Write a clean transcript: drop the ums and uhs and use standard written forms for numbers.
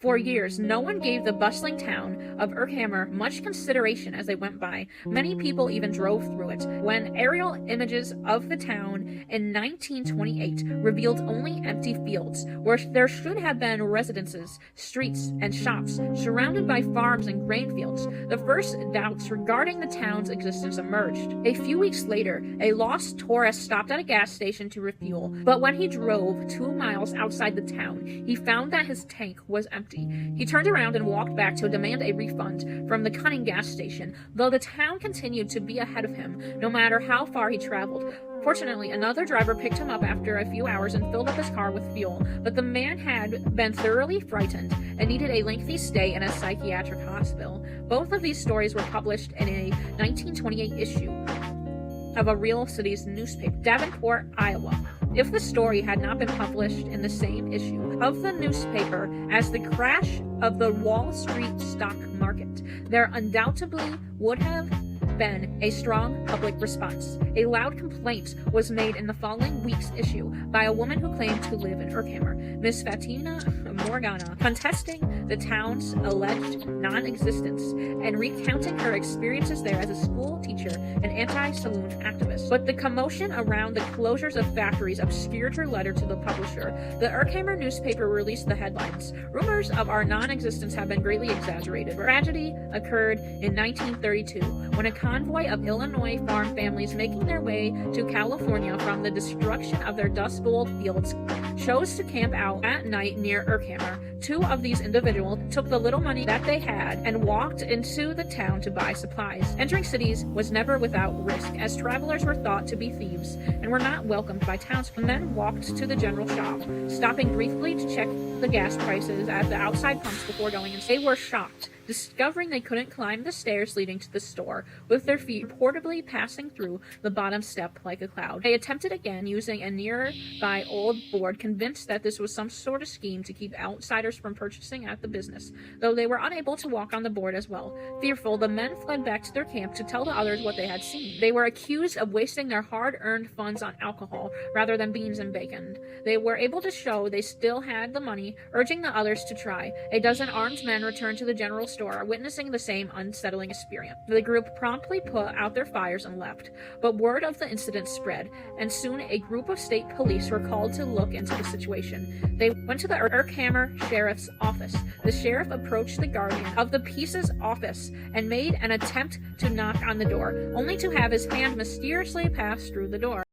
For years, no one gave the bustling town of Urkhammer much consideration as they went by. Many people even drove through it. When aerial images of the town in 1928 revealed only empty fields, where there should have been residences, streets, and shops, surrounded by farms and grain fields, the first doubts regarding the town's existence emerged. A few weeks later, a lost tourist stopped at a gas station to refuel, but when he drove 2 miles outside the town, he found that his tank was empty. He turned around and walked back to demand a refund from the cunning gas station, though the town continued to be ahead of him, no matter how far he traveled. Fortunately, another driver picked him up after a few hours and filled up his car with fuel, but the man had been thoroughly frightened and needed a lengthy stay in a psychiatric hospital. Both of these stories were published in a 1928 issue of a real city's newspaper, Davenport, Iowa. If the story had not been published in the same issue of the newspaper as the crash of the Wall Street stock market, there undoubtedly would have been a strong public response. A loud complaint was made in the following week's issue by a woman who claimed to live in Urkhammer, Miss Fatina Morgana, contesting the town's alleged non-existence and recounting her experiences there as a school teacher and anti-saloon activist. But the commotion around the closures of factories obscured her letter to the publisher. The Urkhammer newspaper released the headlines: "Rumors of our non-existence have been greatly exaggerated. Tragedy occurred in 1932 when a convoy of Illinois farm families making their way to California from the destruction of their Dust Bowl fields chose to camp out at night near Urkhammer. Two of these individuals took the little money that they had and walked into the town to buy supplies. Entering cities was never without risk, as travelers were thought to be thieves and were not welcomed by townspeople. Men walked to the general shop, stopping briefly to check the gas prices at the outside pumps before going in. They were shocked, discovering they couldn't climb the stairs leading to the store, with their feet reportedly passing through the bottom step like a cloud. They attempted again using a nearby old board, convinced that this was some sort of scheme to keep outsiders from purchasing at the business, though they were unable to walk on the board as well. Fearful, the men fled back to their camp to tell the others what they had seen. They were accused of wasting their hard-earned funds on alcohol rather than beans and bacon. They were able to show they still had the money, urging the others to try. A dozen armed men returned to the general store, witnessing the same unsettling experience. The group promptly put out their fires and left, but word of the incident spread, and soon a group of state police were called to look into the situation. They went to the Urkhammer sheriff's office. The sheriff approached the guardian of the peace's office and made an attempt to knock on the door, only to have his hand mysteriously pass through the door.